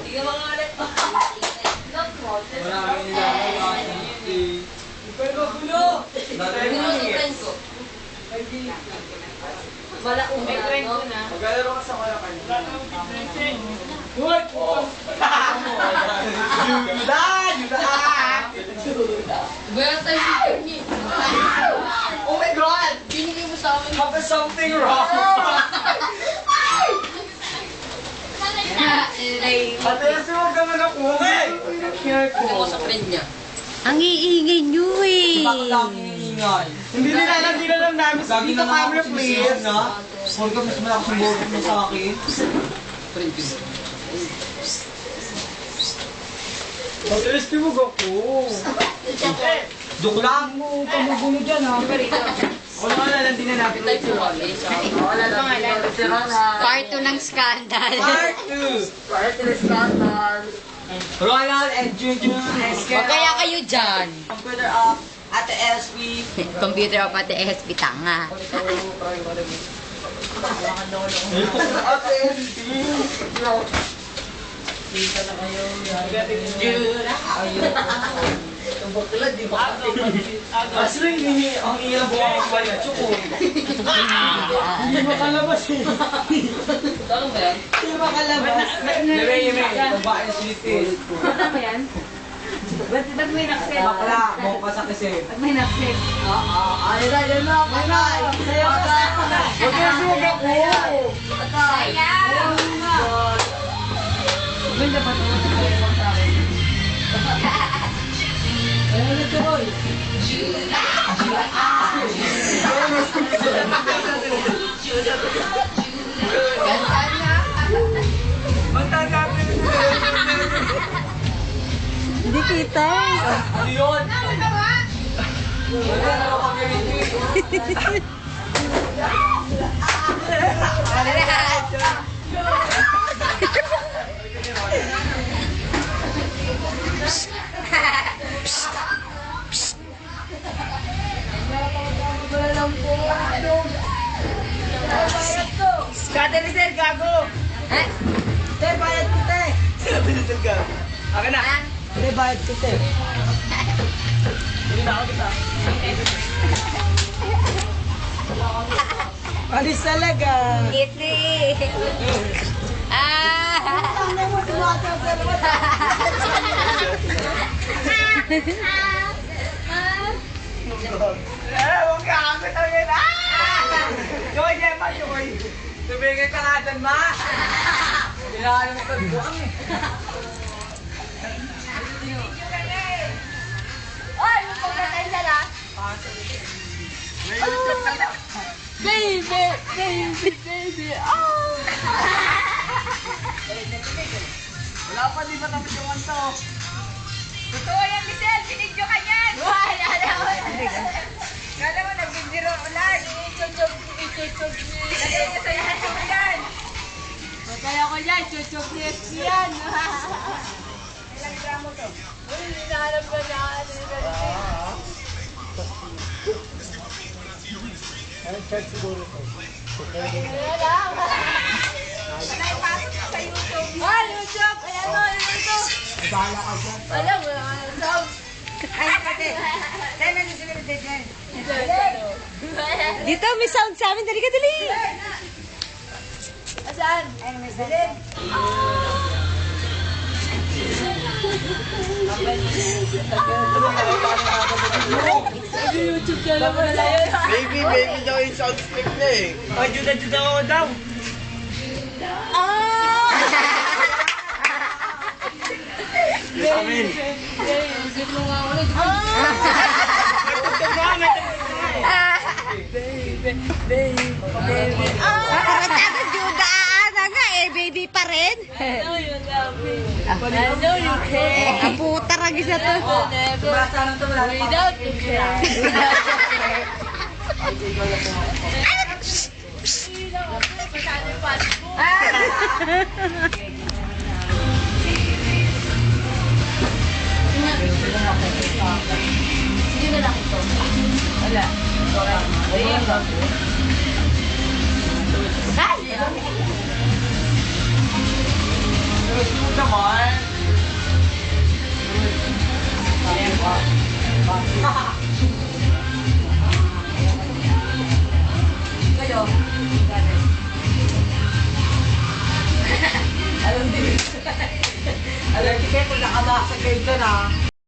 Tingnan mo nga ulit. Maraming nilalagay. Pero magulo! Pinusutan ko. Wala kong no? Maglalaro ka sa wala kanina. What? Juda! Gaya tayo si Kenny. Oh my God! Binigay mo sa amin. Have something wrong! Ate, kasi huwag ka man ako. Tingnan mo sa pen niya. Ang iingay nyo eh. Baklang ingay. Hindi nila lang namin sa dito camera please. Huwag ka mas malakas ang boses mo sa akin. Pag-esky mo ako. Joke lang. Pamagulo dyan ha. Wala ka na lang din na natin. Wala lang pangalan. Part 2 ng scandal. Part 2. Part ng scandal. Ronald and Junjun and Huwag kaya kayo dyan. Computer up. Ate SB. Computer o pati ESP tanga. Ate SB. Kita na kayo. Jura. Ang bakla, di ba? Kasi ang ilang buwang pa niya, chukong. Hindi makalabas eh. Tama ba yan? Hindi makalabas. Yeme, babae sweeties. Ano ba yan? Ba't may naksip? Bakla, mo pa sa kisip. Ba't may naksip? Ayun na, yun na. Sayo ka. Huwag ka suga ko. Ayaw! Ganda pa ito. Ayun na, Troy. Hindi kita. Ano yun? Wala na kami rin. Kate ni Sir, gago! Eh? Te, bayad ko, te! Sabi ni Sir Akin na. Te, bayad ko, te! Hindi na ako kita. Alis talaga! Iti. Ah! Huwag ka ako talaga na. Joy, Gemma, Joy. Tumigil ka nga dyan, ma. Kailangan mo ito buwang eh. Oy, magpapatay siya na! Baby! Baby! Baby! Oh! Wala pa, di ba tapos yung kanto? Totoo yan, Michelle! Binidyo ka niyan! Why? Kala mo, nagbibiro ulan! Chuchok ni... Lagay niya sa YouTube yan! Patay ako yan! Chuchok ni SP yan! Ilang gramo to? Uy, hinahanap ko na Anong chat siguro to? Wala lang! Patay, pasok sa YouTube! Ah, YouTube! Ayan mo, YouTube! Bahala ka dyan. Alam mo naman, YouTube! Ay, pati. Tayo na sila ng deadline. Dito, may sound sa amin. Dali ka, dali. Saan? Ay, may salin. YouTube ka naman na yun. Baby daw yung sound stick na eh. Oh, juda ako daw. Amin. Tarantado, Juda. Ano nga eh, baby pa rin. I know you love me. I know you care. Ang puta ragis na to. Never without you care. Sino na lang ito? Wala. Ay! naman. Kayo. Alam din. Alam din kayo kung nakabasa kayo dyan, ha?